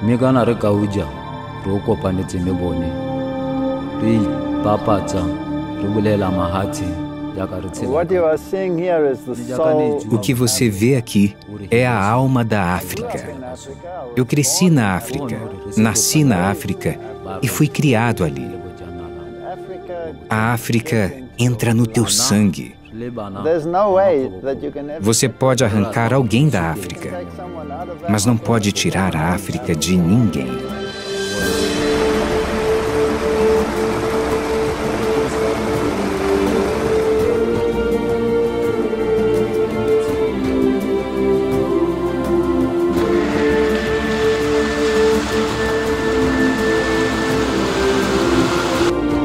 Megana re kauja ro kopanetse le bone re papatsa re bolela mahati jaaka re tshela. What you are seeing here is the soul. O que você vê aqui é a alma da África. Eu cresci na África, nasci na África e fui criado ali. A África entra no teu sangue. There's no way that you can ever Você pode arrancar alguém da África, mas não pode tirar a África de ninguém.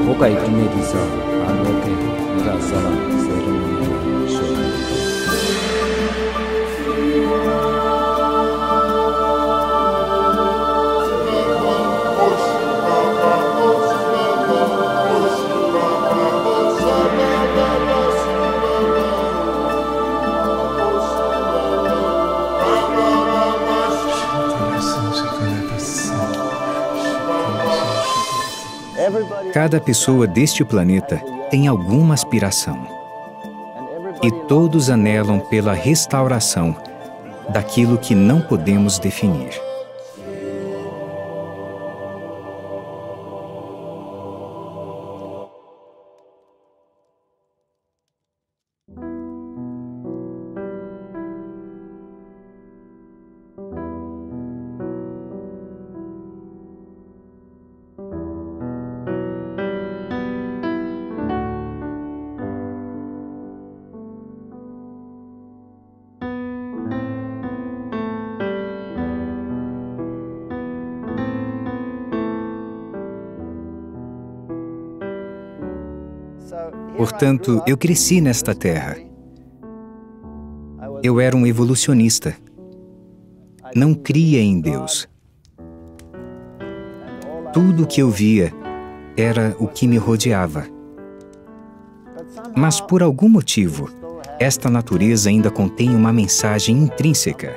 Boca itumedisa aloke ngasala seremoni. Cada pessoa deste planeta tem alguma aspiração. E todos anelam pela restauração daquilo que não podemos definir. Portanto, eu cresci nesta terra. Eu era um evolucionista. Não cria em Deus. Tudo o que eu via era o que me rodeava. Mas por algum motivo, esta natureza ainda contém uma mensagem intrínseca.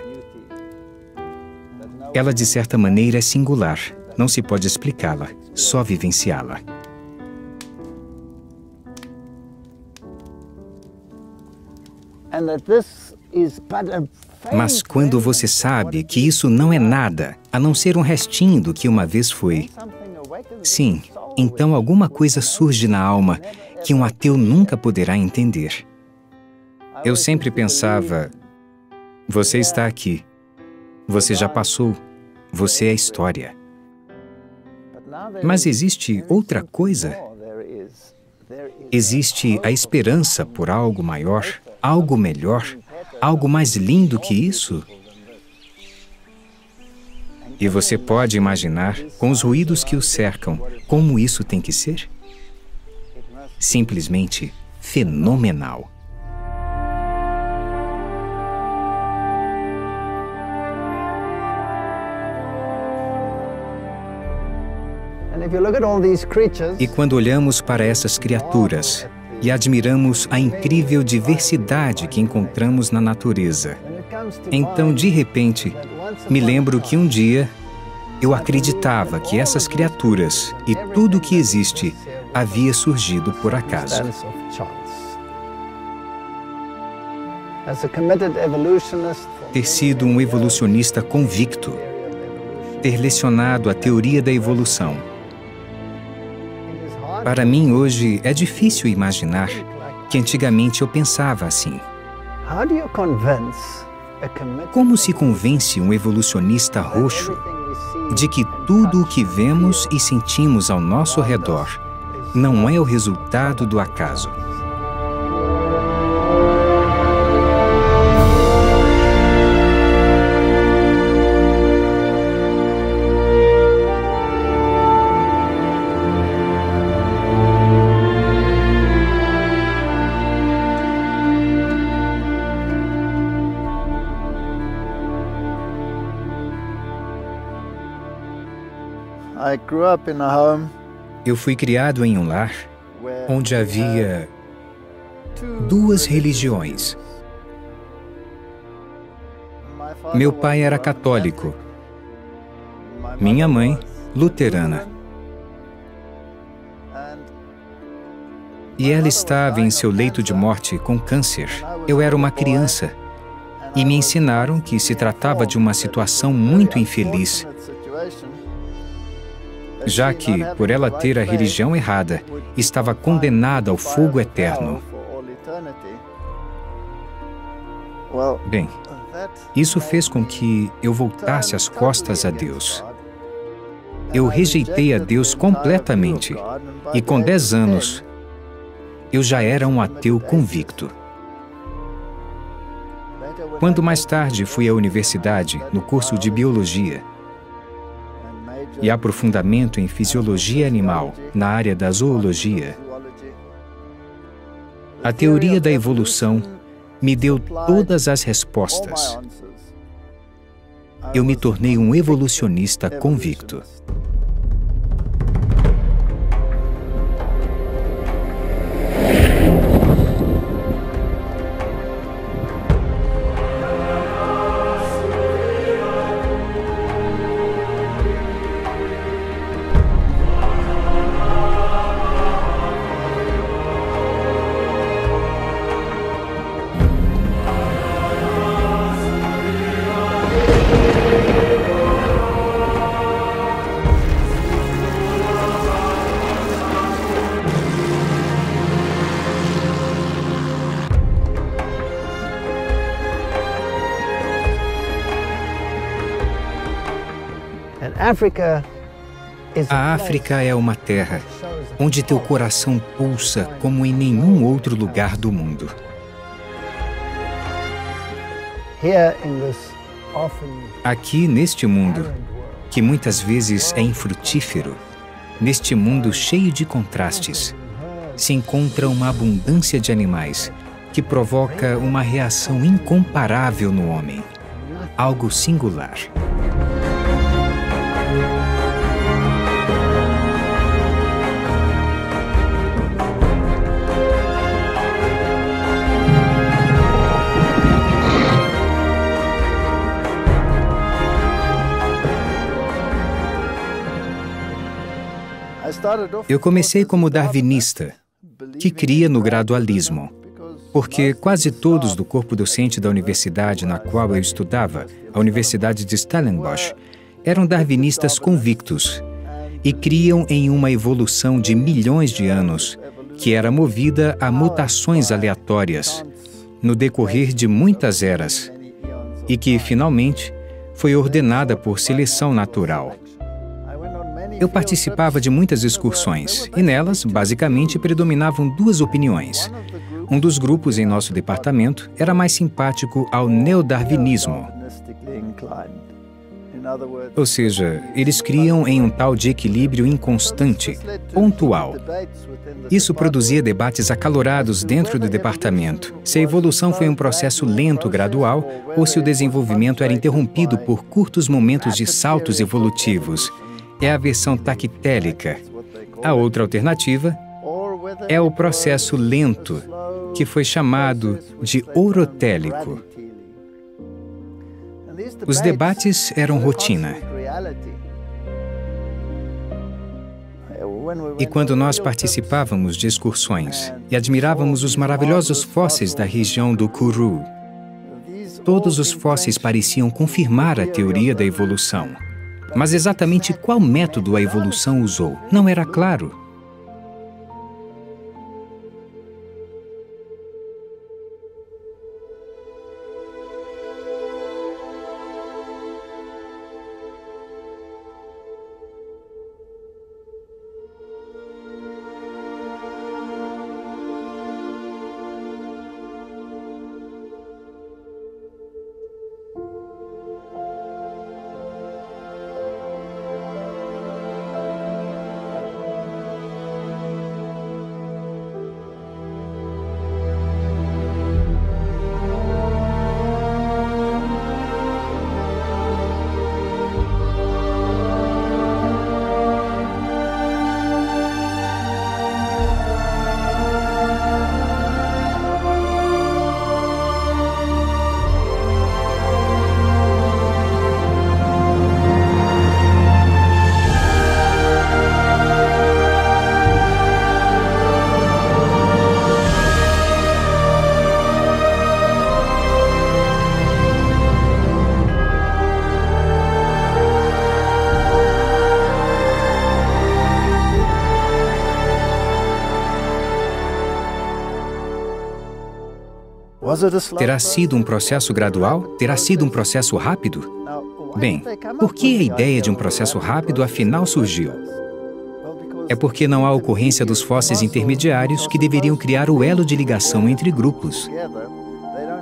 Ela, de certa maneira, é singular. Não se pode explicá-la, só vivenciá-la. Mas quando você sabe que isso não é nada, a não ser um restinho do que uma vez foi, sim, então alguma coisa surge na alma que um ateu nunca poderá entender. Eu sempre pensava, você está aqui, você já passou, você é história. Mas existe outra coisa. Existe a esperança por algo maior, algo melhor, algo mais lindo que isso? E você pode imaginar, com os ruídos que o cercam, como isso tem que ser? Simplesmente fenomenal. E quando olhamos para essas criaturas e admiramos a incrível diversidade que encontramos na natureza, então, de repente, me lembro que um dia eu acreditava que essas criaturas e tudo o que existe havia surgido por acaso. Ter sido um evolucionista convicto, ter lecionado a teoria da evolução. Para mim, hoje, é difícil imaginar que antigamente eu pensava assim. Como se convence um evolucionista roxo de que tudo o que vemos e sentimos ao nosso redor não é o resultado do acaso? Eu fui criado em um lar onde havia duas religiões. Meu pai era católico Minha mãe, luterana. E ela estava em seu leito de morte com câncer. Eu era uma criança. E me ensinaram que se tratava de uma situação muito infeliz, já que, por ela ter a religião errada, estava condenada ao fogo eterno. Bem, isso fez com que eu voltasse as costas a Deus. Eu rejeitei a Deus completamente e, com 10 anos, eu já era um ateu convicto. Quando mais tarde fui à universidade, no curso de Biologia e aprofundamento em Fisiologia Animal, na área da Zoologia, a teoria da evolução me deu todas as respostas. Eu me tornei um evolucionista convicto. A África é uma terra onde teu coração pulsa como em nenhum outro lugar do mundo. Aqui, neste mundo, que muitas vezes é infrutífero, neste mundo cheio de contrastes, se encontra uma abundância de animais que provoca uma reação incomparável no homem, algo singular. Eu comecei como darwinista, que cria no gradualismo, porque quase todos do corpo docente da universidade na qual eu estudava, a Universidade de Stellenbosch, eram darwinistas convictos e criam em uma evolução de milhões de anos, que era movida a mutações aleatórias no decorrer de muitas eras e que, finalmente, foi ordenada por seleção natural. Eu participava de muitas excursões, e nelas, basicamente, predominavam duas opiniões. Um dos grupos em nosso departamento era mais simpático ao neodarwinismo. Ou seja, eles criam em um tal de equilíbrio inconstante, pontual. Isso produzia debates acalorados dentro do departamento, se a evolução foi um processo lento, gradual, ou se o desenvolvimento era interrompido por curtos momentos de saltos evolutivos. É a versão taquitélica. A outra alternativa é o processo lento, que foi chamado de orotélico. Os debates eram rotina. E quando nós participávamos de excursões e admirávamos os maravilhosos fósseis da região do Kourou, todos os fósseis pareciam confirmar a teoria da evolução. Mas exatamente qual método a evolução usou não era claro. Terá sido um processo gradual? Terá sido um processo rápido? Bem, por que a ideia de um processo rápido afinal surgiu? É porque não há ocorrência dos fósseis intermediários que deveriam criar o elo de ligação entre grupos.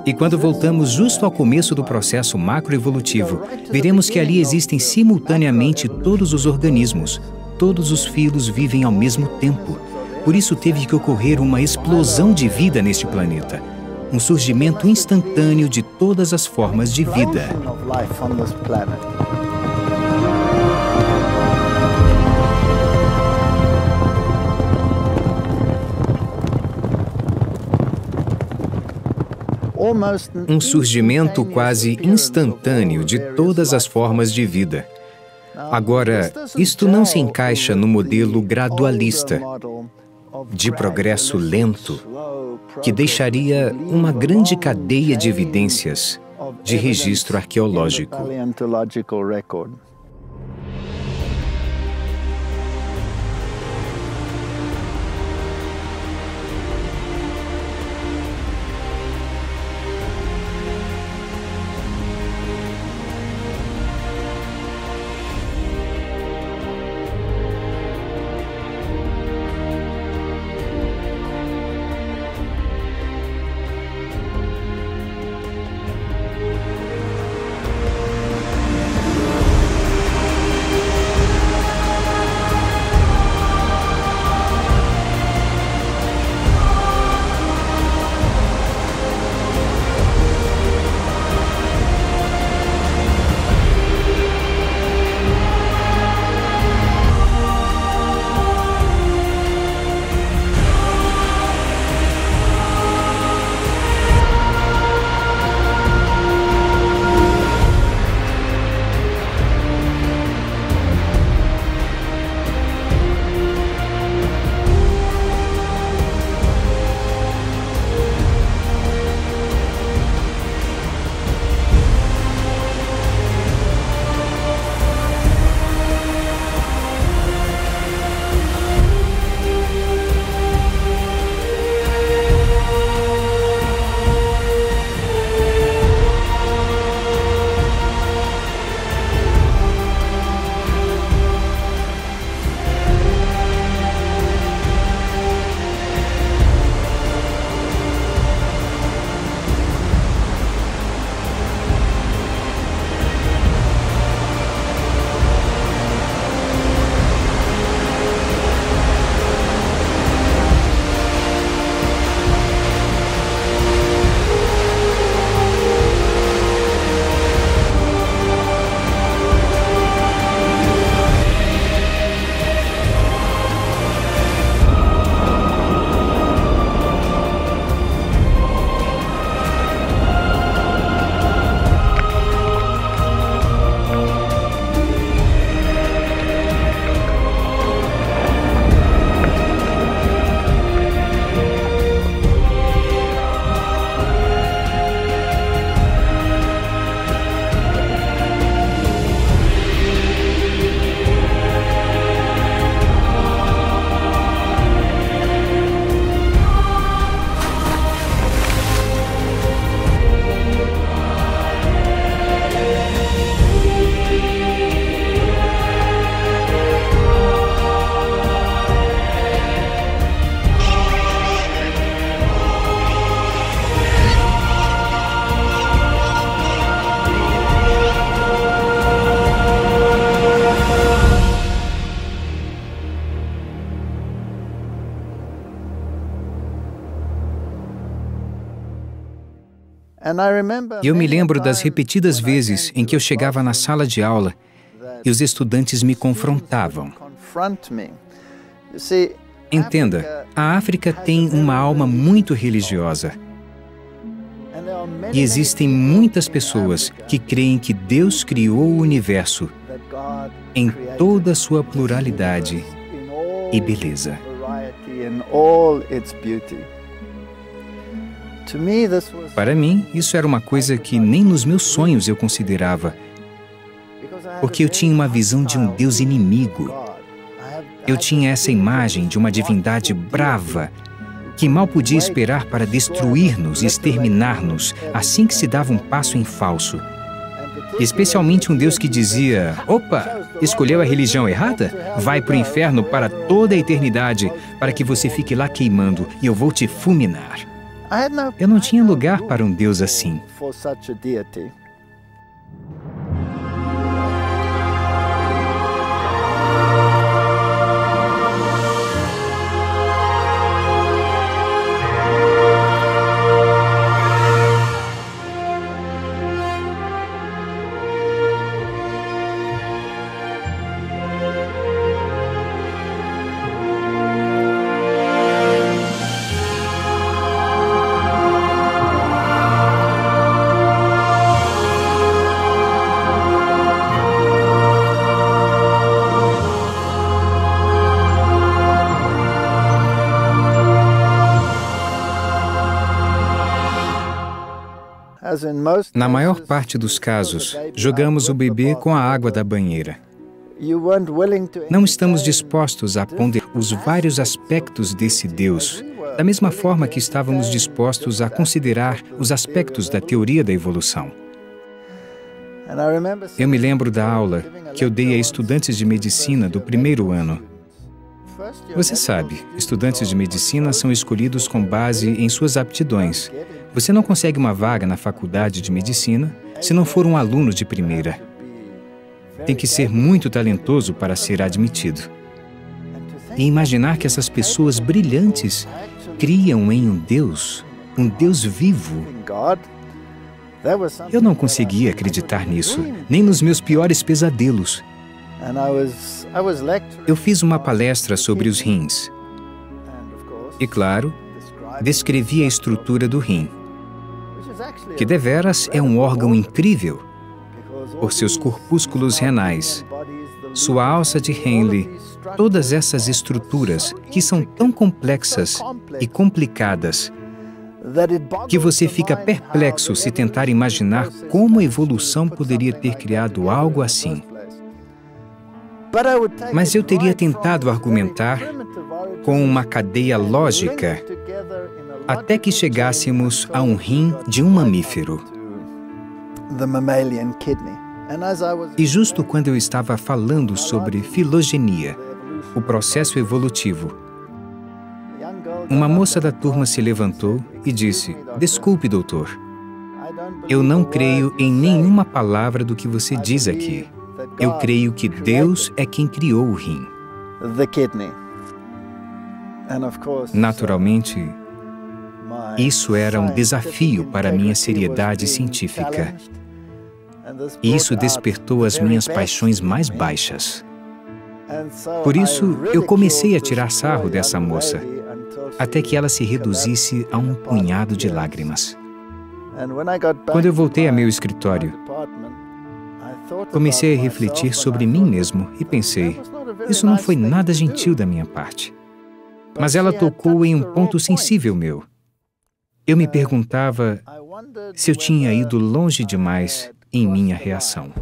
E quando voltamos justo ao começo do processo macroevolutivo, veremos que ali existem simultaneamente todos os organismos. Todos os filos vivem ao mesmo tempo. Por isso teve que ocorrer uma explosão de vida neste planeta. Um surgimento instantâneo de todas as formas de vida. Um surgimento quase instantâneo de todas as formas de vida. Agora, isto não se encaixa no modelo gradualista, de progresso lento, que deixaria uma grande cadeia de evidências de registro arqueológico. Eu me lembro das repetidas vezes em que eu chegava na sala de aula e os estudantes me confrontavam. Entenda, a África tem uma alma muito religiosa. E existem muitas pessoas que creem que Deus criou o universo em toda a sua pluralidade e beleza. Para mim, isso era uma coisa que nem nos meus sonhos eu considerava, porque eu tinha uma visão de um Deus inimigo. Eu tinha essa imagem de uma divindade brava que mal podia esperar para destruir-nos e exterminar-nos assim que se dava um passo em falso. Especialmente um Deus que dizia: opa, escolheu a religião errada? Vai para o inferno para toda a eternidade, para que você fique lá queimando e eu vou te fulminar. Eu não tinha lugar para um Deus assim. Na maior parte dos casos, jogamos o bebê com a água da banheira. Não estamos dispostos a ponderar os vários aspectos desse Deus, da mesma forma que estávamos dispostos a considerar os aspectos da teoria da evolução. Eu me lembro da aula que eu dei a estudantes de medicina do primeiro ano. Você sabe, estudantes de medicina são escolhidos com base em suas aptidões. Você não consegue uma vaga na faculdade de medicina se não for um aluno de primeira. Tem que ser muito talentoso para ser admitido. E imaginar que essas pessoas brilhantes criam em um Deus vivo. Eu não conseguia acreditar nisso, nem nos meus piores pesadelos. Eu fiz uma palestra sobre os rins. E, claro, descrevi a estrutura do rim, que deveras é um órgão incrível por seus corpúsculos renais, sua alça de Henle, todas essas estruturas que são tão complexas e complicadas que você fica perplexo se tentar imaginar como a evolução poderia ter criado algo assim. Mas eu teria tentado argumentar com uma cadeia lógica até que chegássemos a um rim de um mamífero. E justo quando eu estava falando sobre filogenia, o processo evolutivo, uma moça da turma se levantou e disse: "Desculpe, doutor, eu não creio em nenhuma palavra do que você diz aqui. Eu creio que Deus é quem criou o rim." Naturalmente, isso era um desafio para a minha seriedade científica. E isso despertou as minhas paixões mais baixas. Por isso, eu comecei a tirar sarro dessa moça, até que ela se reduzisse a um punhado de lágrimas. Quando eu voltei a meu escritório, comecei a refletir sobre mim mesmo e pensei: isso não foi nada gentil da minha parte. Mas ela tocou em um ponto sensível meu. Eu me perguntava se eu tinha ido longe demais em minha reação.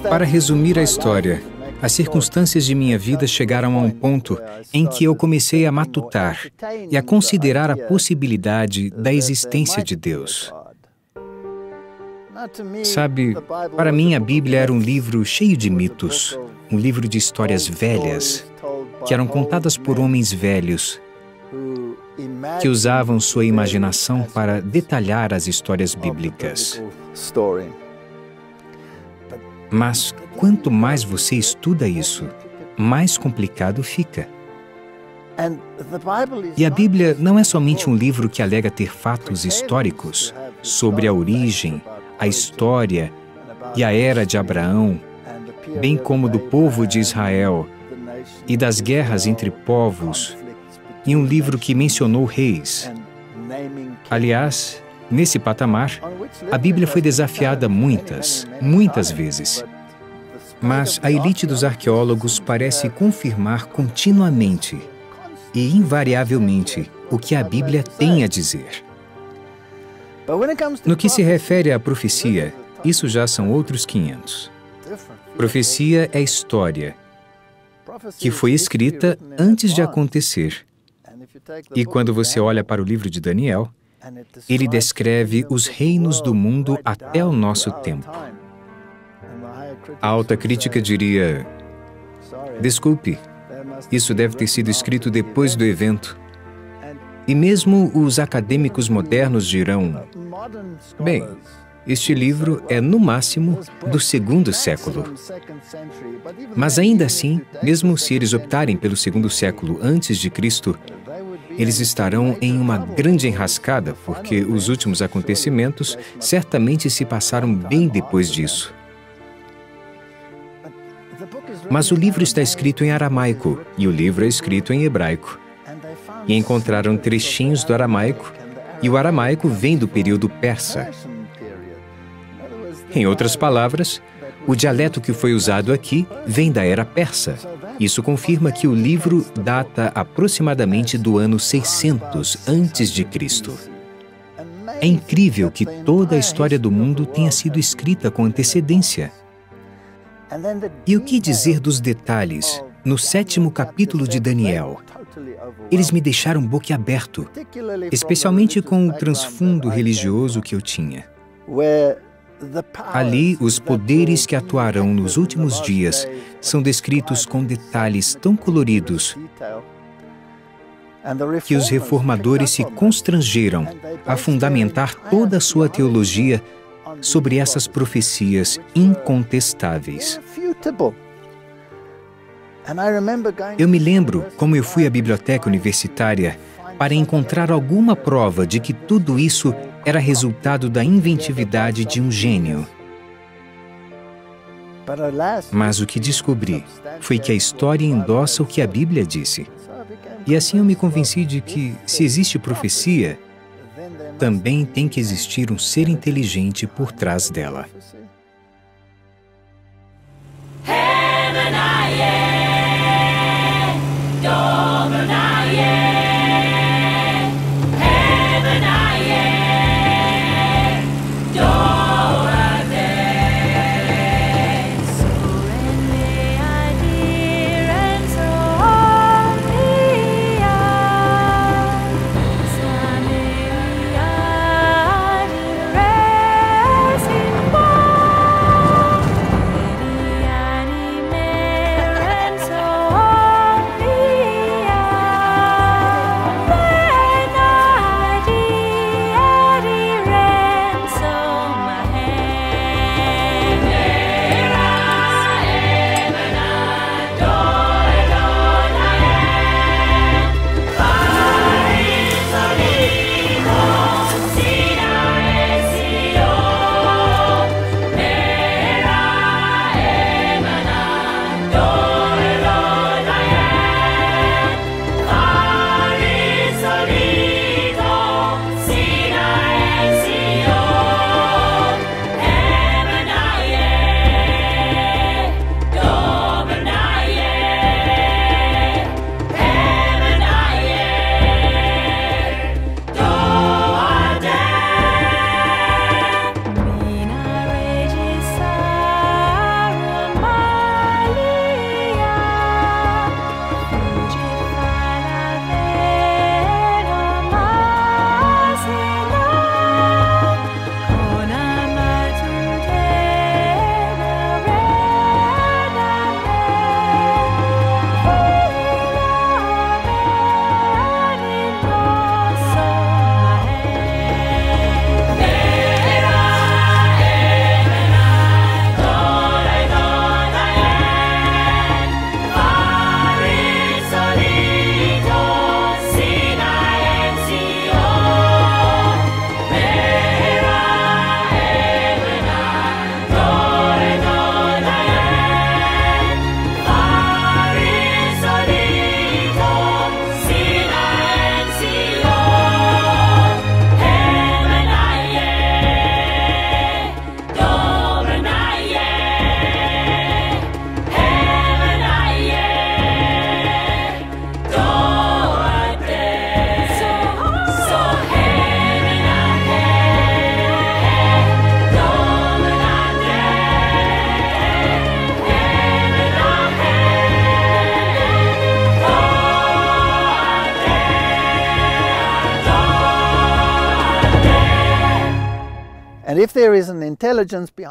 Para resumir a história, as circunstâncias de minha vida chegaram a um ponto em que eu comecei a matutar e a considerar a possibilidade da existência de Deus. Sabe, para mim a Bíblia era um livro cheio de mitos, um livro de histórias velhas, que eram contadas por homens velhos, que usavam sua imaginação para detalhar as histórias bíblicas. Mas quanto mais você estuda isso, mais complicado fica. E a Bíblia não é somente um livro que alega ter fatos históricos sobre a origem, a história e a era de Abraão, bem como do povo de Israel e das guerras entre povos, e um livro que mencionou reis. Aliás, nesse patamar, a Bíblia foi desafiada muitas vezes. Mas a elite dos arqueólogos parece confirmar continuamente e invariavelmente o que a Bíblia tem a dizer. No que se refere à profecia, isso já são outros 500. Profecia é história que foi escrita antes de acontecer. E quando você olha para o livro de Daniel, ele descreve os reinos do mundo até o nosso tempo. A alta crítica diria: desculpe, isso deve ter sido escrito depois do evento. E mesmo os acadêmicos modernos dirão: bem, este livro é no máximo do 2º século. Mas ainda assim, mesmo se eles optarem pelo 2º século antes de Cristo, eles estarão em uma grande enrascada, porque os últimos acontecimentos certamente se passaram bem depois disso. Mas o livro está escrito em aramaico e o livro é escrito em hebraico. E encontraram trechinhos do aramaico, e o aramaico vem do período persa. Em outras palavras, o dialeto que foi usado aqui vem da era persa. Isso confirma que o livro data aproximadamente do ano 600 a.C. É incrível que toda a história do mundo tenha sido escrita com antecedência. E o que dizer dos detalhes no 7º capítulo de Daniel? Eles me deixaram boquiaberto, especialmente com o transfundo religioso que eu tinha. Ali, os poderes que atuarão nos últimos dias são descritos com detalhes tão coloridos que os reformadores se constrangeram a fundamentar toda a sua teologia sobre essas profecias incontestáveis. Eu me lembro como eu fui à biblioteca universitária para encontrar alguma prova de que tudo isso era resultado da inventividade de um gênio. Mas o que descobri foi que a história endossa o que a Bíblia disse. E assim eu me convenci de que, se existe profecia, também tem que existir um ser inteligente por trás dela.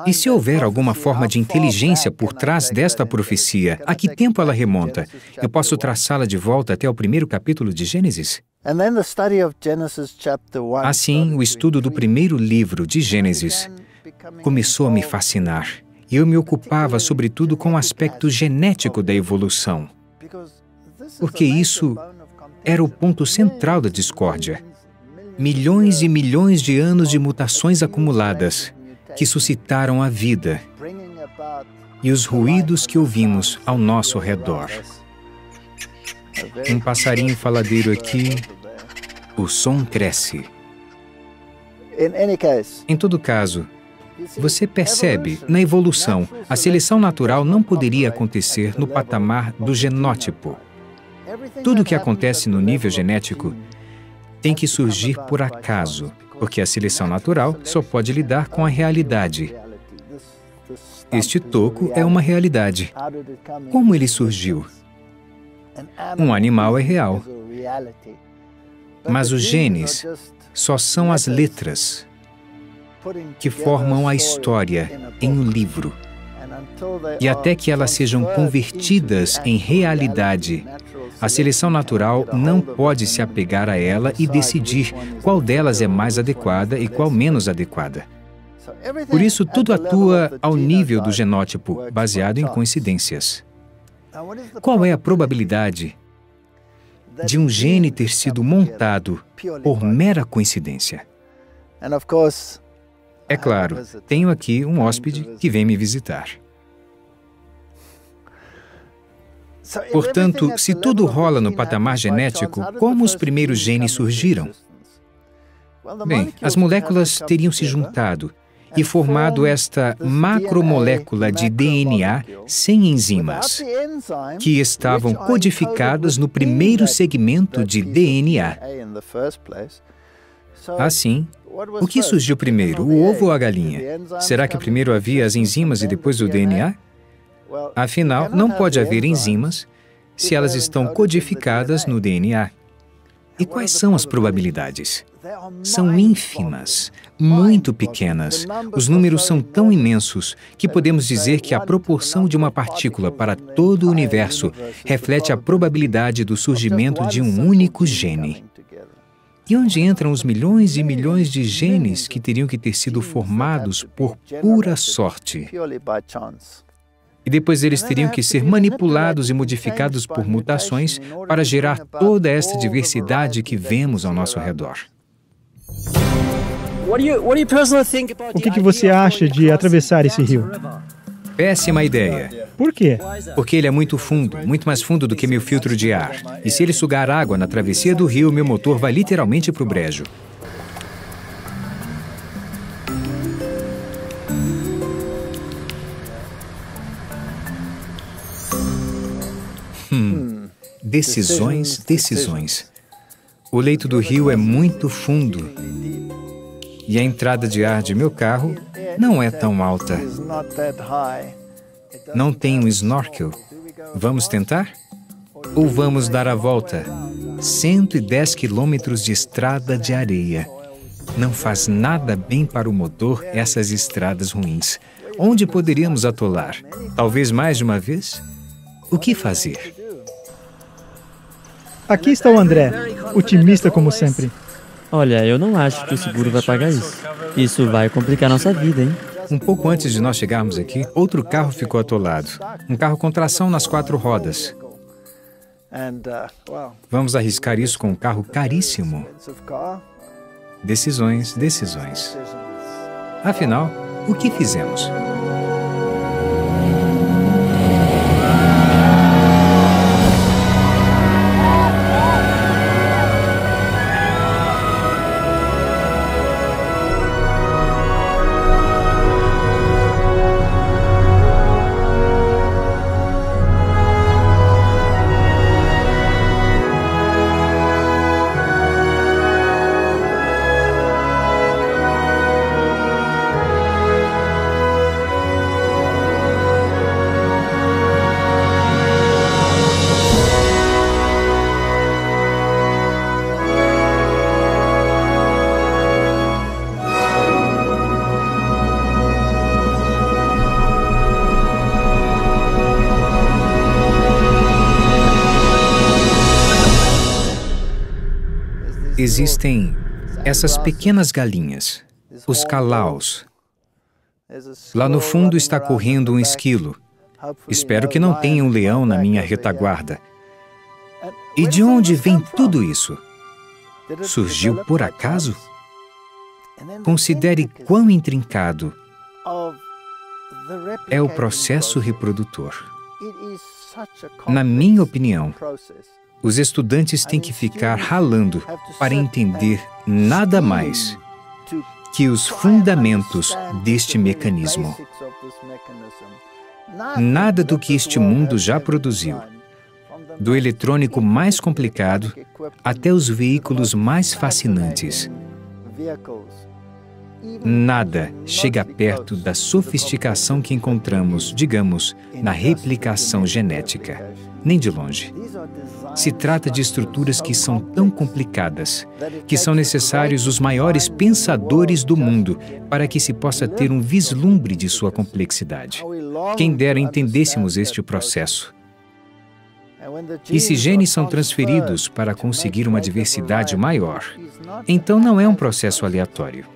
E se houver alguma forma de inteligência por trás desta profecia, a que tempo ela remonta? Eu posso traçá-la de volta até o primeiro capítulo de Gênesis? Assim, o estudo do primeiro livro de Gênesis começou a me fascinar. Eu me ocupava, sobretudo, com o aspecto genético da evolução, porque isso era o ponto central da discórdia. Milhões e milhões de anos de mutações acumuladas que suscitaram a vida e os ruídos que ouvimos ao nosso redor. Um passarinho faladeiro aqui, o som cresce. Em todo caso, você percebe, na evolução, a seleção natural não poderia acontecer no patamar do genótipo. Tudo o que acontece no nível genético tem que surgir por acaso, porque a seleção natural só pode lidar com a realidade. Este toco é uma realidade. Como ele surgiu? Um animal é real, mas os genes só são as letras que formam a história em um livro. E até que elas sejam convertidas em realidade, a seleção natural não pode se apegar a ela e decidir qual delas é mais adequada e qual menos adequada. Por isso, tudo atua ao nível do genótipo, baseado em coincidências. Qual é a probabilidade de um gene ter sido montado por mera coincidência? É claro, tenho aqui um hóspede que vem me visitar. Portanto, se tudo rola no patamar genético, como os primeiros genes surgiram? Bem, as moléculas teriam se juntado e formado esta macromolécula de DNA sem enzimas, que estavam codificadas no primeiro segmento de DNA. Assim, o que surgiu primeiro, o ovo ou a galinha? Será que primeiro havia as enzimas e depois o DNA? Afinal, não pode haver enzimas se elas estão codificadas no DNA. E quais são as probabilidades? São ínfimas, muito pequenas. Os números são tão imensos que podemos dizer que a proporção de uma partícula para todo o universo reflete a probabilidade do surgimento de um único gene. E onde entram os milhões e milhões de genes que teriam que ter sido formados por pura sorte? E depois eles teriam que ser manipulados e modificados por mutações para gerar toda esta diversidade que vemos ao nosso redor. O que você acha de atravessar esse rio? Péssima ideia. Por quê? Porque ele é muito fundo, muito mais fundo do que meu filtro de ar. E se ele sugar água na travessia do rio, meu motor vai literalmente para o brejo. Decisões, decisões. O leito do rio é muito fundo e a entrada de ar de meu carro não é tão alta. Não tem um snorkel. Vamos tentar? Ou vamos dar a volta? 110 quilômetros de estrada de areia. Não faz nada bem para o motor essas estradas ruins. Onde poderíamos atolar? Talvez mais de uma vez? O que fazer? Aqui está o André, otimista como sempre. Olha, eu não acho que o seguro vai pagar isso. Isso vai complicar nossa vida, hein? Um pouco antes de nós chegarmos aqui, outro carro ficou atolado. Um carro com tração nas 4 rodas. Vamos arriscar isso com um carro caríssimo. Decisões, decisões. Afinal, o que fizemos? Existem essas pequenas galinhas, os calaus. Lá no fundo está correndo um esquilo. Espero que não tenha um leão na minha retaguarda. E de onde vem tudo isso? Surgiu por acaso? Considere quão intrincado é o processo reprodutor. Na minha opinião, os estudantes têm que ficar ralando para entender nada mais que os fundamentos deste mecanismo. Nada do que este mundo já produziu, do eletrônico mais complicado até os veículos mais fascinantes. Nada chega perto da sofisticação que encontramos, digamos, na replicação genética. Nem de longe. Se trata de estruturas que são tão complicadas, que são necessários os maiores pensadores do mundo para que se possa ter um vislumbre de sua complexidade. Quem dera entendêssemos este processo. E se genes são transferidos para conseguir uma diversidade maior, então não é um processo aleatório.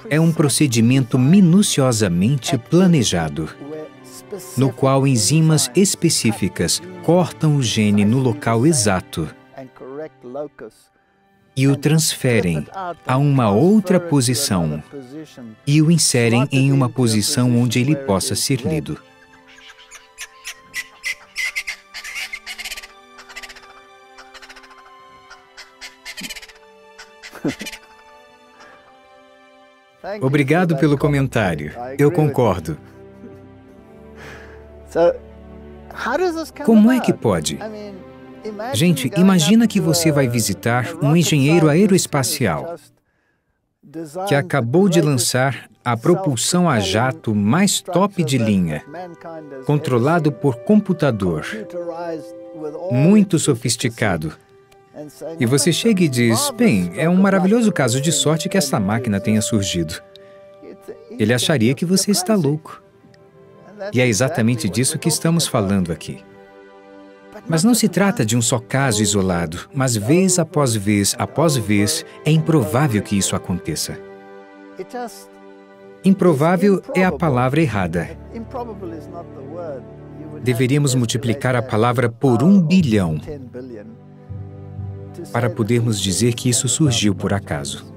É um procedimento minuciosamente planejado, no qual enzimas específicas cortam o gene no local exato e o transferem a uma outra posição e o inserem em uma posição onde ele possa ser lido. Obrigado pelo comentário. Eu concordo. Como é que pode? Gente, imagina que você vai visitar um engenheiro aeroespacial que acabou de lançar a propulsão a jato mais top de linha, controlado por computador, muito sofisticado. E você chega e diz, bem, é um maravilhoso caso de sorte que essa máquina tenha surgido. Ele acharia que você está louco. E é exatamente disso que estamos falando aqui. Mas não se trata de um só caso isolado, mas vez após vez, é improvável que isso aconteça. Improvável é a palavra errada. Deveríamos multiplicar a palavra por 1 bilhão para podermos dizer que isso surgiu por acaso.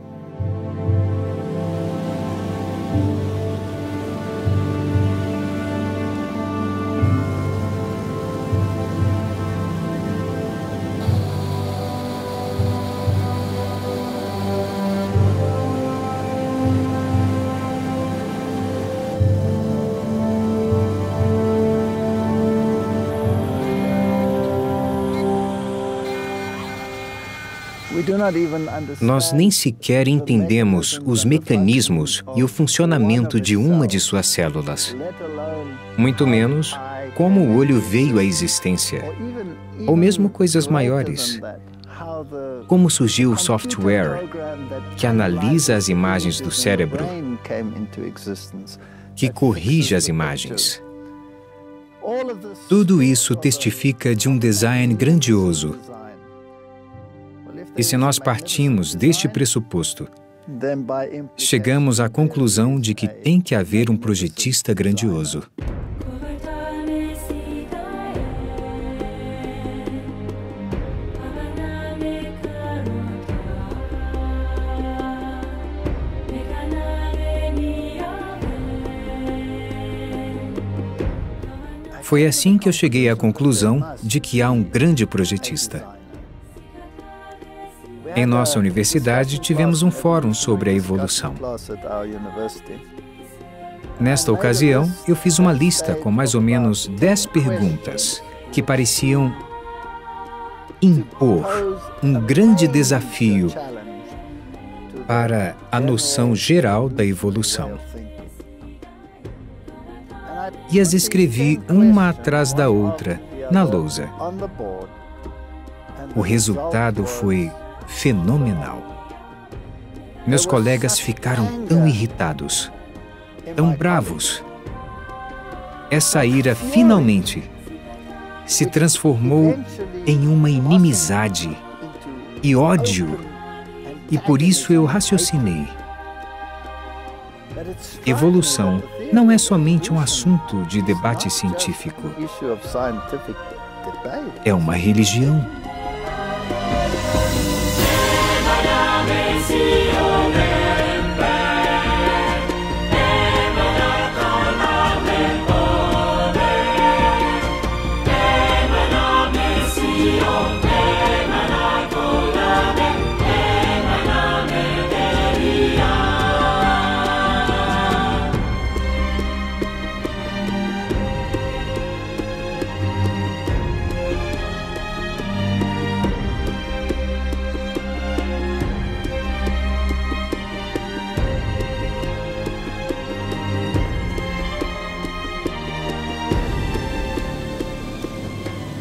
Nós nem sequer entendemos os mecanismos e o funcionamento de uma de suas células, muito menos como o olho veio à existência, ou mesmo coisas maiores. Como surgiu o software que analisa as imagens do cérebro, que corrige as imagens. Tudo isso testifica de um design grandioso. E se nós partimos deste pressuposto, chegamos à conclusão de que tem que haver um projetista grandioso. Foi assim que eu cheguei à conclusão de que há um grande projetista. Em nossa universidade, tivemos um fórum sobre a evolução. Nesta ocasião, eu fiz uma lista com mais ou menos 10 perguntas que pareciam impor um grande desafio para a noção geral da evolução. E as escrevi uma atrás da outra na lousa. O resultado foi fenomenal. Meus colegas ficaram tão irritados, tão bravos. Essa ira finalmente se transformou em uma inimizade e ódio. E por isso eu raciocinei. Evolução não é somente um assunto de debate científico. É uma religião.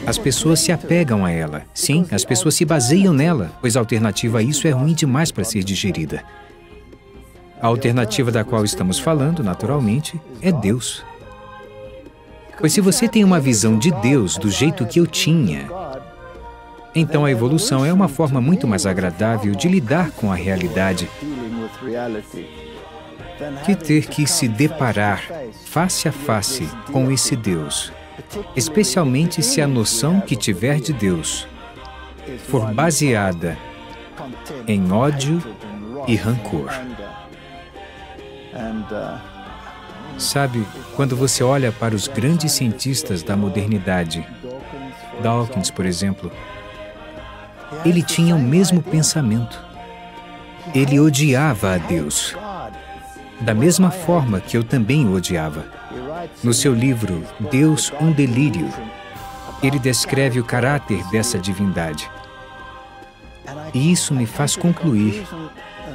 As pessoas se apegam a ela. Sim, as pessoas se baseiam nela, pois a alternativa a isso é ruim demais para ser digerida. A alternativa da qual estamos falando, naturalmente, é Deus. Pois se você tem uma visão de Deus do jeito que eu tinha, então a evolução é uma forma muito mais agradável de lidar com a realidade que ter que se deparar face a face com esse Deus. Especialmente se a noção que tiver de Deus for baseada em ódio e rancor. Sabe, quando você olha para os grandes cientistas da modernidade, Dawkins, por exemplo, ele tinha o mesmo pensamento. Ele odiava a Deus, da mesma forma que eu também o odiava. No seu livro, Deus, um Delírio, ele descreve o caráter dessa divindade. E isso me faz concluir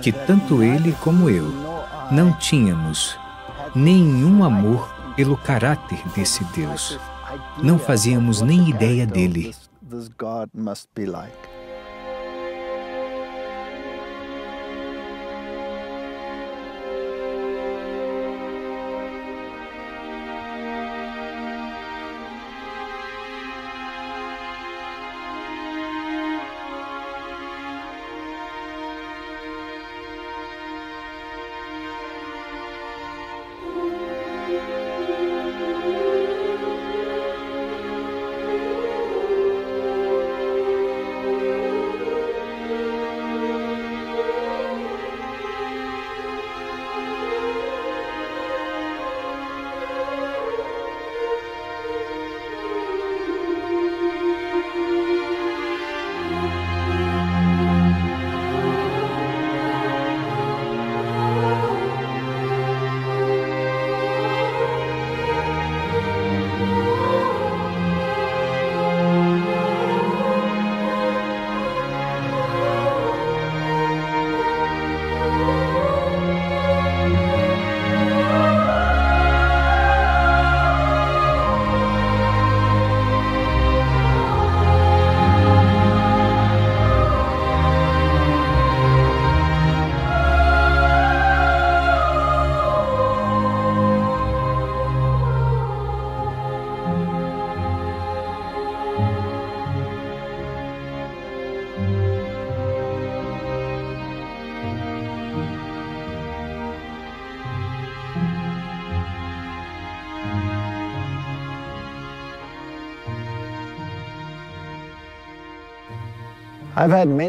que tanto ele como eu não tínhamos nenhum amor pelo caráter desse Deus. Não fazíamos nem ideia dele.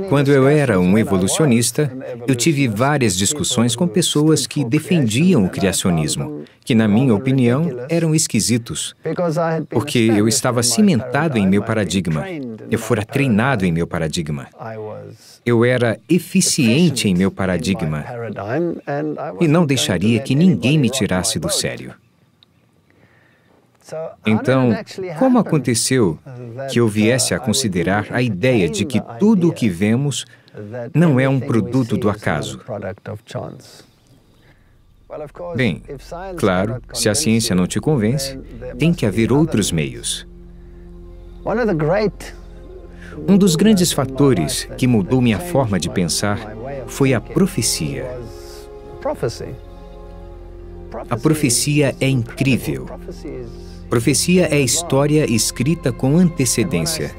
Quando eu era um evolucionista, eu tive várias discussões com pessoas que defendiam o criacionismo, que, na minha opinião, eram esquisitos, porque eu estava cimentado em meu paradigma, eu fora treinado em meu paradigma, eu era eficiente em meu paradigma e não deixaria que ninguém me tirasse do sério. Então, como aconteceu que eu viesse a considerar a ideia de que tudo o que vemos não é um produto do acaso? Bem, claro, se a ciência não te convence, tem que haver outros meios. Um dos grandes fatores que mudou minha forma de pensar foi a profecia. A profecia é incrível. Profecia é história escrita com antecedência.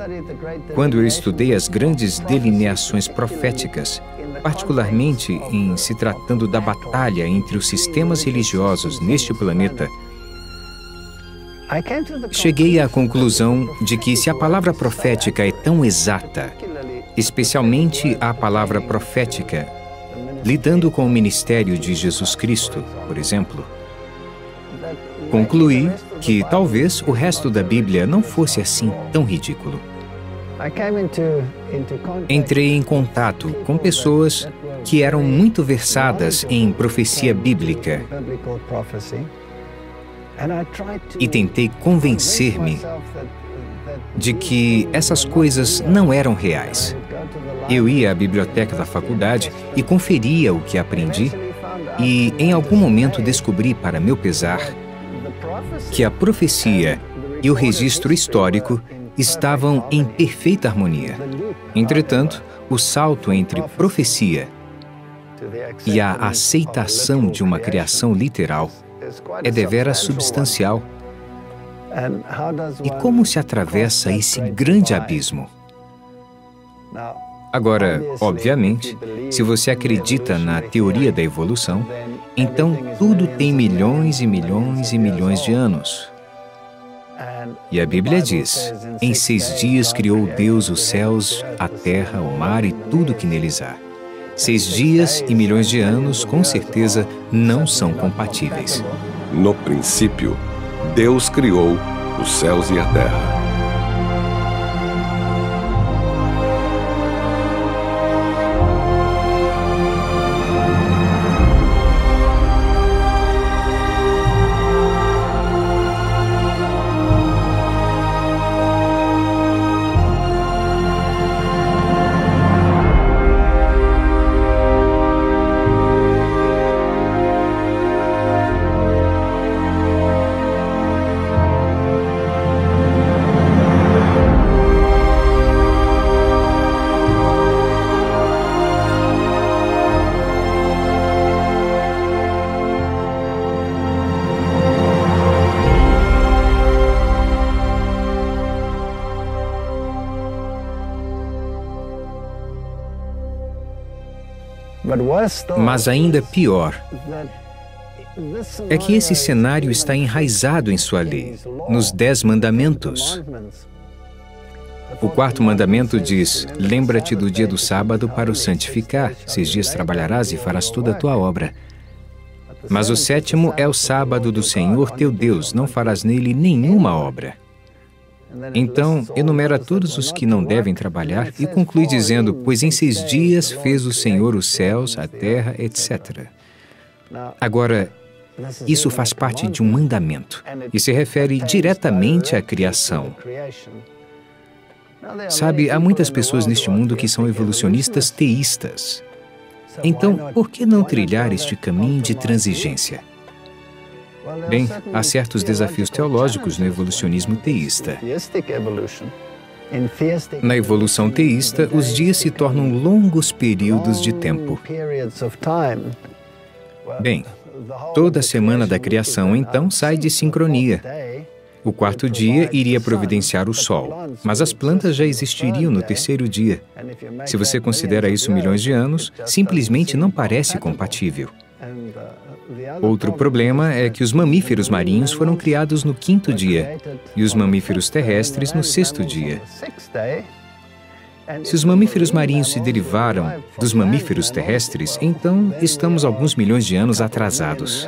Quando eu estudei as grandes delineações proféticas, particularmente em se tratando da batalha entre os sistemas religiosos neste planeta, cheguei à conclusão de que se a palavra profética é tão exata, especialmente a palavra profética, lidando com o ministério de Jesus Cristo, por exemplo, concluí que talvez o resto da Bíblia não fosse assim tão ridículo. Entrei em contato com pessoas que eram muito versadas em profecia bíblica e tentei convencer-me de que essas coisas não eram reais. Eu ia à biblioteca da faculdade e conferia o que aprendi e, em algum momento, descobri, para meu pesar, que a profecia e o registro histórico estavam em perfeita harmonia. Entretanto, o salto entre profecia e a aceitação de uma criação literal é deveras substancial. E como se atravessa esse grande abismo? Agora, obviamente, se você acredita na teoria da evolução, então tudo tem milhões e milhões e milhões de anos. E a Bíblia diz: em 6 dias criou Deus os céus, a terra, o mar e tudo que neles há. 6 dias e milhões de anos, com certeza, não são compatíveis. No princípio, Deus criou os céus e a terra. Mas ainda pior é que esse cenário está enraizado em sua lei, nos 10 mandamentos. O 4º mandamento diz: lembra-te do dia do sábado para o santificar. 6 dias trabalharás e farás toda a tua obra. Mas o 7º é o sábado do Senhor teu Deus, não farás nele nenhuma obra. Então, enumera todos os que não devem trabalhar e conclui dizendo: pois em 6 dias fez o Senhor os céus, a terra, etc. Agora, isso faz parte de um mandamento e se refere diretamente à criação. Sabe, há muitas pessoas neste mundo que são evolucionistas teístas. Então, por que não trilhar este caminho de transigência? Bem, há certos desafios teológicos no evolucionismo teísta. Na evolução teísta, os dias se tornam longos períodos de tempo. Bem, toda a semana da criação, então, sai de sincronia. O 4º dia iria providenciar o sol, mas as plantas já existiriam no 3º dia. Se você considera isso milhões de anos, simplesmente não parece compatível. Outro problema é que os mamíferos marinhos foram criados no 5º dia e os mamíferos terrestres no 6º dia. Se os mamíferos marinhos se derivaram dos mamíferos terrestres, então estamos alguns milhões de anos atrasados.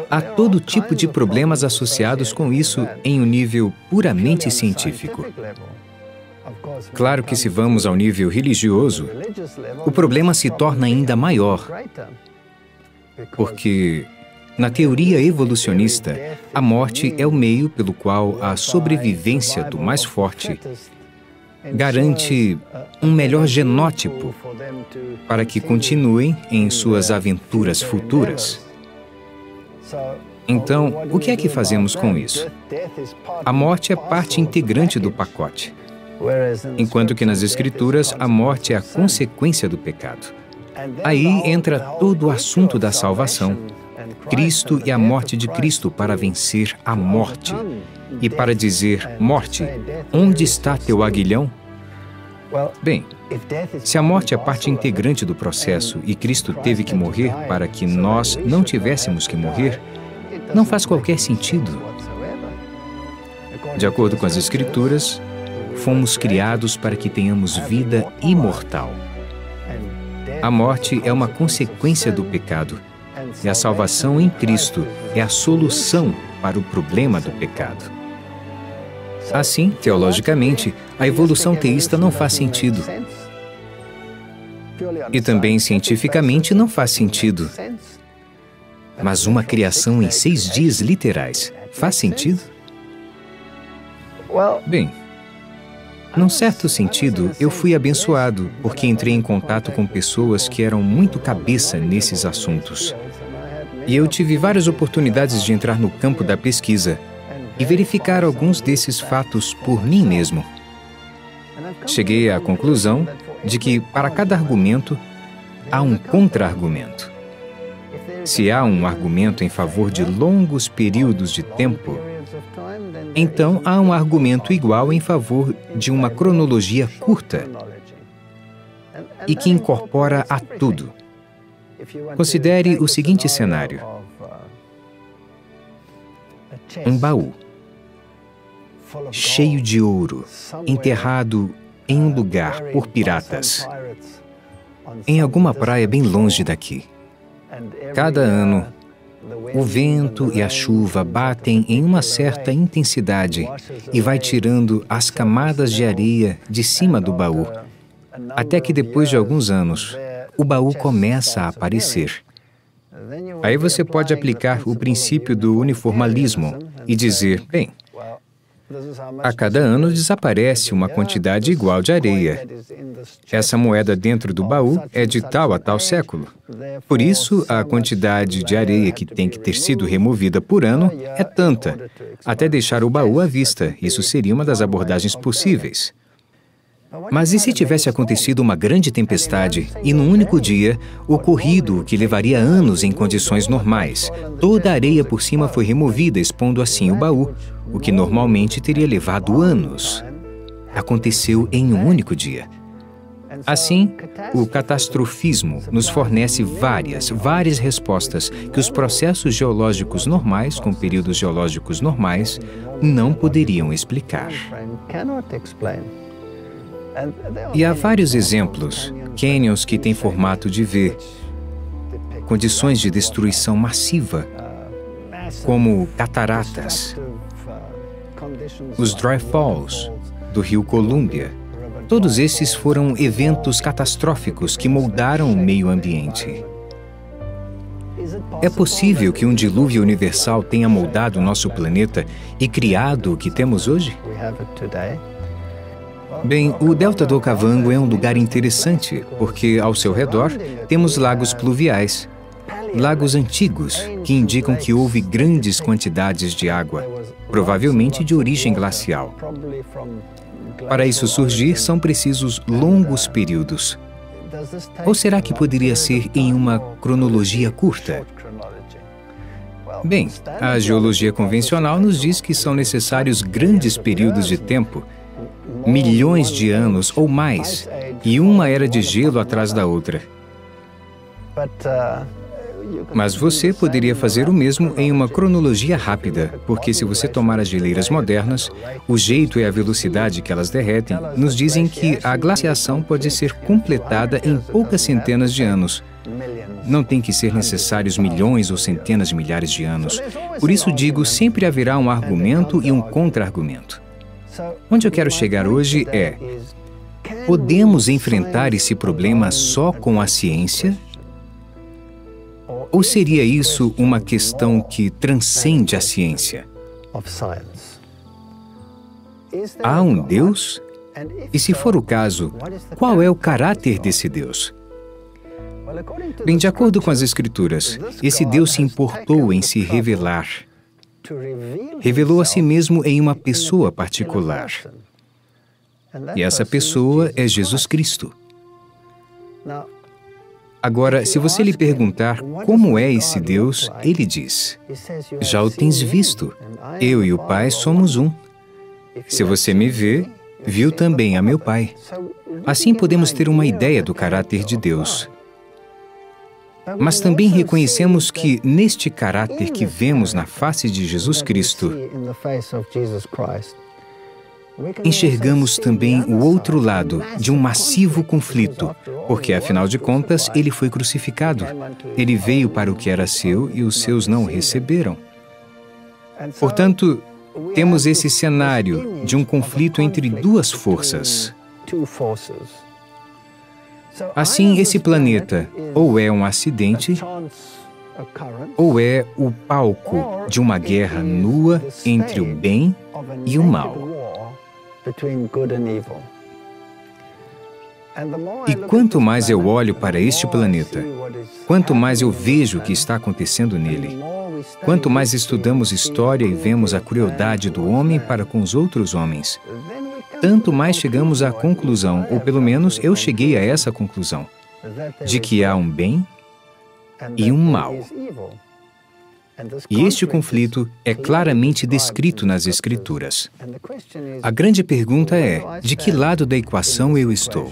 Há todo tipo de problemas associados com isso em um nível puramente científico. Claro que se vamos ao nível religioso, o problema se torna ainda maior. Porque, na teoria evolucionista, a morte é o meio pelo qual a sobrevivência do mais forte garante um melhor genótipo para que continuem em suas aventuras futuras. Então, o que é que fazemos com isso? A morte é parte integrante do pacote, enquanto que nas Escrituras a morte é a consequência do pecado. Aí entra todo o assunto da salvação. Cristo e a morte de Cristo para vencer a morte. E para dizer, morte, onde está teu aguilhão? Bem, se a morte é parte integrante do processo e Cristo teve que morrer para que nós não tivéssemos que morrer, não faz qualquer sentido. De acordo com as Escrituras, fomos criados para que tenhamos vida imortal. A morte é uma consequência do pecado, e a salvação em Cristo é a solução para o problema do pecado. Assim, teologicamente, a evolução teísta não faz sentido. E também cientificamente não faz sentido. Mas uma criação em 6 dias literais faz sentido? Bem, num certo sentido, eu fui abençoado porque entrei em contato com pessoas que eram muito cabeça nesses assuntos. E eu tive várias oportunidades de entrar no campo da pesquisa e verificar alguns desses fatos por mim mesmo. Cheguei à conclusão de que, para cada argumento, há um contra-argumento. Se há um argumento em favor de longos períodos de tempo, então há um argumento igual em favor de uma cronologia curta e que incorpora a tudo. Considere o seguinte cenário: um baú cheio de ouro, enterrado em um lugar por piratas, em alguma praia bem longe daqui. Cada ano, o vento e a chuva batem em uma certa intensidade e vai tirando as camadas de areia de cima do baú, até que depois de alguns anos, o baú começa a aparecer. Aí você pode aplicar o princípio do uniformalismo e dizer, bem, a cada ano desaparece uma quantidade igual de areia. Essa moeda dentro do baú é de tal a tal século. Por isso, a quantidade de areia que tem que ter sido removida por ano é tanta, até deixar o baú à vista. Isso seria uma das abordagens possíveis. Mas e se tivesse acontecido uma grande tempestade e, num único dia, ocorrido o que levaria anos em condições normais? Toda a areia por cima foi removida, expondo assim o baú, o que normalmente teria levado anos. Aconteceu em um único dia. Assim, o catastrofismo nos fornece várias respostas que os processos geológicos normais, com períodos geológicos normais, não poderiam explicar. E há vários exemplos, cânions que têm formato de V, condições de destruição massiva, como cataratas, os dry falls do rio Columbia. Todos esses foram eventos catastróficos que moldaram o meio ambiente. É possível que um dilúvio universal tenha moldado o nosso planeta e criado o que temos hoje? Bem, o Delta do Okavango é um lugar interessante, porque ao seu redor temos lagos pluviais, lagos antigos que indicam que houve grandes quantidades de água, provavelmente de origem glacial. Para isso surgir, são precisos longos períodos. Ou será que poderia ser em uma cronologia curta? Bem, a geologia convencional nos diz que são necessários grandes períodos de tempo, milhões de anos ou mais, e uma era de gelo atrás da outra. Mas você poderia fazer o mesmo em uma cronologia rápida, porque se você tomar as geleiras modernas, o jeito e a velocidade que elas derretem nos dizem que a glaciação pode ser completada em poucas centenas de anos. Não tem que ser necessários milhões ou centenas de milhares de anos. Por isso digo, sempre haverá um argumento e um contra-argumento. Onde eu quero chegar hoje é: podemos enfrentar esse problema só com a ciência? Ou seria isso uma questão que transcende a ciência? Há um Deus? E se for o caso, qual é o caráter desse Deus? Bem, de acordo com as Escrituras, esse Deus se importou em se revelar. Revelou a si mesmo em uma pessoa particular. E essa pessoa é Jesus Cristo. Agora, se você lhe perguntar como é esse Deus, ele diz: já o tens visto. Eu e o Pai somos um. Se você me vê, viu também a meu Pai. Assim podemos ter uma ideia do caráter de Deus. Mas também reconhecemos que, neste caráter que vemos na face de Jesus Cristo, enxergamos também o outro lado de um massivo conflito, porque, afinal de contas, ele foi crucificado. Ele veio para o que era seu e os seus não o receberam. Portanto, temos esse cenário de um conflito entre duas forças. Assim, esse planeta ou é um acidente, ou é o palco de uma guerra nua entre o bem e o mal. E quanto mais eu olho para este planeta, quanto mais eu vejo o que está acontecendo nele, quanto mais estudamos história e vemos a crueldade do homem para com os outros homens, tanto mais chegamos à conclusão, ou pelo menos eu cheguei a essa conclusão, de que há um bem e um mal. E este conflito é claramente descrito nas Escrituras. A grande pergunta é: de que lado da equação eu estou?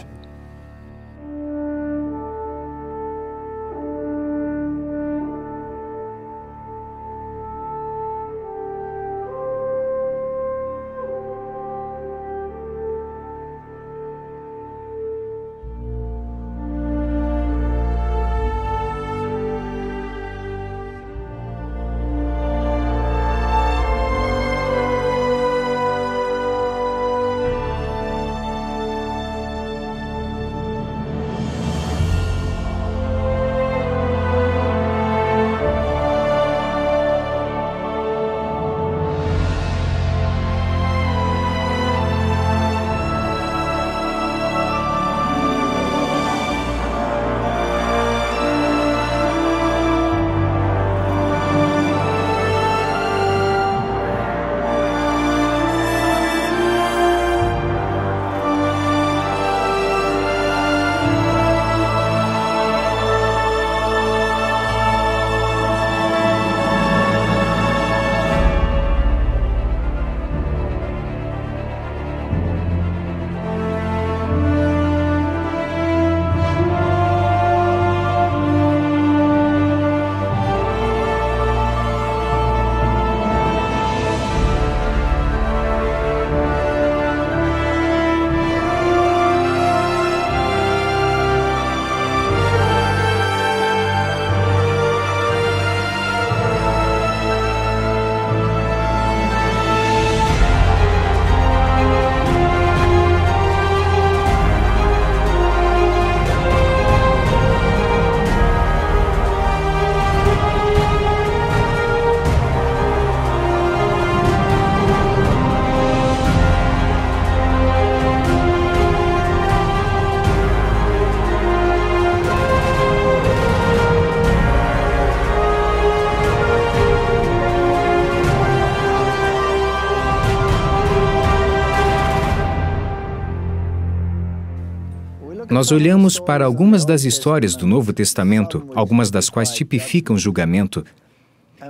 Nós olhamos para algumas das histórias do Novo Testamento, algumas das quais tipificam julgamento,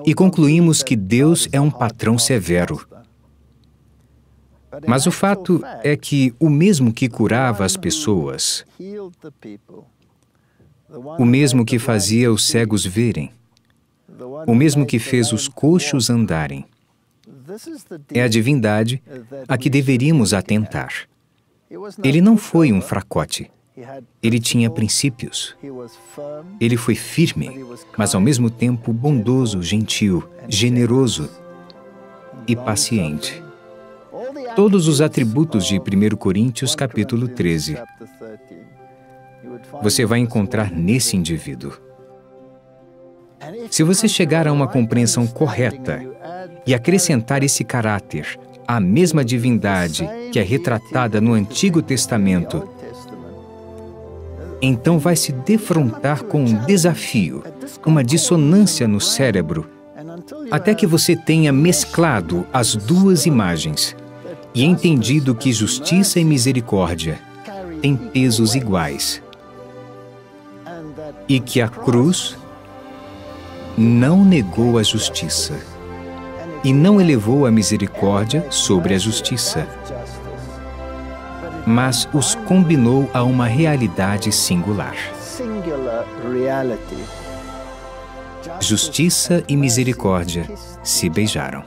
e concluímos que Deus é um patrão severo. Mas o fato é que o mesmo que curava as pessoas, o mesmo que fazia os cegos verem, o mesmo que fez os coxos andarem, é a divindade a que deveríamos atentar. Ele não foi um fracote. Ele tinha princípios. Ele foi firme, mas ao mesmo tempo bondoso, gentil, generoso e paciente. Todos os atributos de 1 Coríntios, capítulo 13. Você vai encontrar nesse indivíduo. Se você chegar a uma compreensão correta e acrescentar esse caráter à mesma divindade que é retratada no Antigo Testamento, então vai se defrontar com um desafio, uma dissonância no cérebro, até que você tenha mesclado as duas imagens e entendido que justiça e misericórdia têm pesos iguais e que a cruz não negou a justiça e não elevou a misericórdia sobre a justiça, mas os combinou a uma realidade singular. Justiça e misericórdia se beijaram.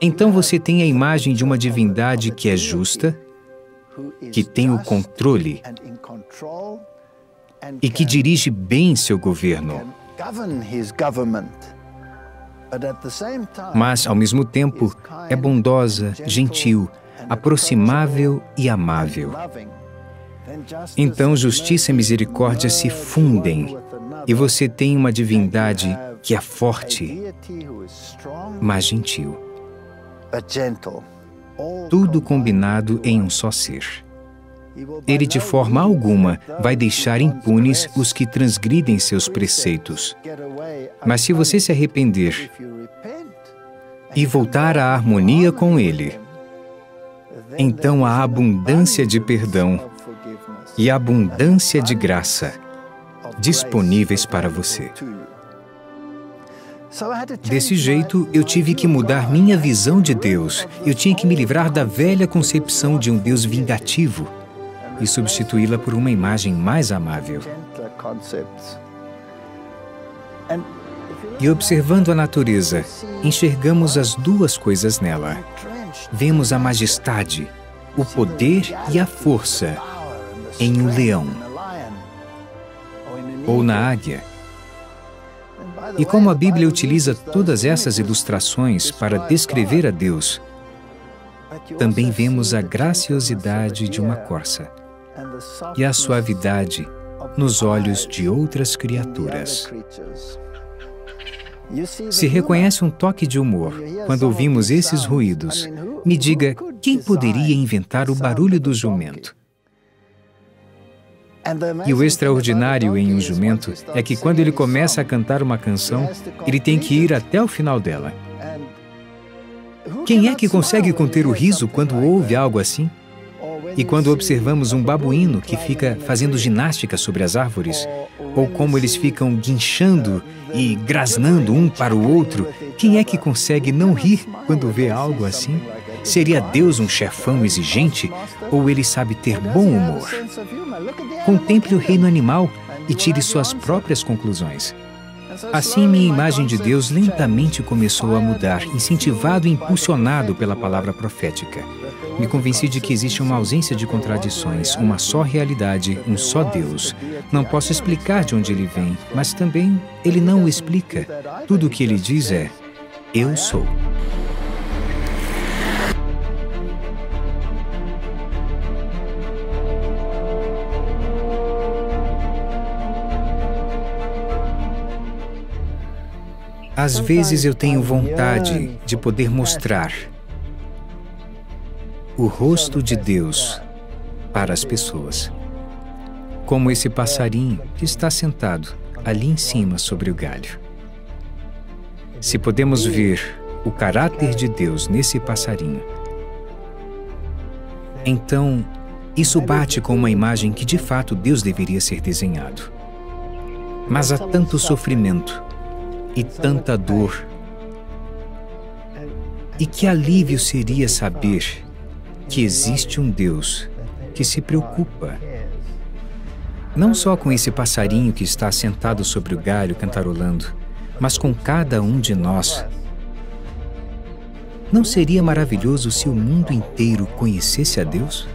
Então você tem a imagem de uma divindade que é justa, que tem o controle e que dirige bem seu governo. Mas, ao mesmo tempo, é bondosa, gentil, aproximável e amável. Então, justiça e misericórdia se fundem e você tem uma divindade que é forte, mas gentil. Tudo combinado em um só ser. Ele, de forma alguma, vai deixar impunes os que transgridem seus preceitos. Mas se você se arrepender e voltar à harmonia com Ele, então há abundância de perdão e abundância de graça disponíveis para você. Desse jeito, eu tive que mudar minha visão de Deus. Eu tinha que me livrar da velha concepção de um Deus vingativo e substituí-la por uma imagem mais amável. E observando a natureza, enxergamos as duas coisas nela. Vemos a majestade, o poder e a força em um leão ou na águia. E como a Bíblia utiliza todas essas ilustrações para descrever a Deus, também vemos a graciosidade de uma corça e a suavidade nos olhos de outras criaturas. Se reconhece um toque de humor quando ouvimos esses ruídos, me diga, quem poderia inventar o barulho do jumento? E o extraordinário em um jumento é que quando ele começa a cantar uma canção, ele tem que ir até o final dela. Quem é que consegue conter o riso quando ouve algo assim? E quando observamos um babuíno que fica fazendo ginástica sobre as árvores, ou como eles ficam guinchando e grasnando um para o outro, quem é que consegue não rir quando vê algo assim? Seria Deus um chefão exigente ou ele sabe ter bom humor? Contemple o reino animal e tire suas próprias conclusões. Assim, minha imagem de Deus lentamente começou a mudar, incentivado e impulsionado pela palavra profética. Me convenci de que existe uma ausência de contradições, uma só realidade, um só Deus. Não posso explicar de onde ele vem, mas também ele não o explica. Tudo o que ele diz é: eu sou. Às vezes eu tenho vontade de poder mostrar o rosto de Deus para as pessoas, como esse passarinho que está sentado ali em cima sobre o galho. Se podemos ver o caráter de Deus nesse passarinho, então isso bate com uma imagem que de fato Deus deveria ser desenhado. Mas há tanto sofrimento e tanta dor. E que alívio seria saber que existe um Deus que se preocupa, não só com esse passarinho que está sentado sobre o galho cantarolando, mas com cada um de nós. Não seria maravilhoso se o mundo inteiro conhecesse a Deus?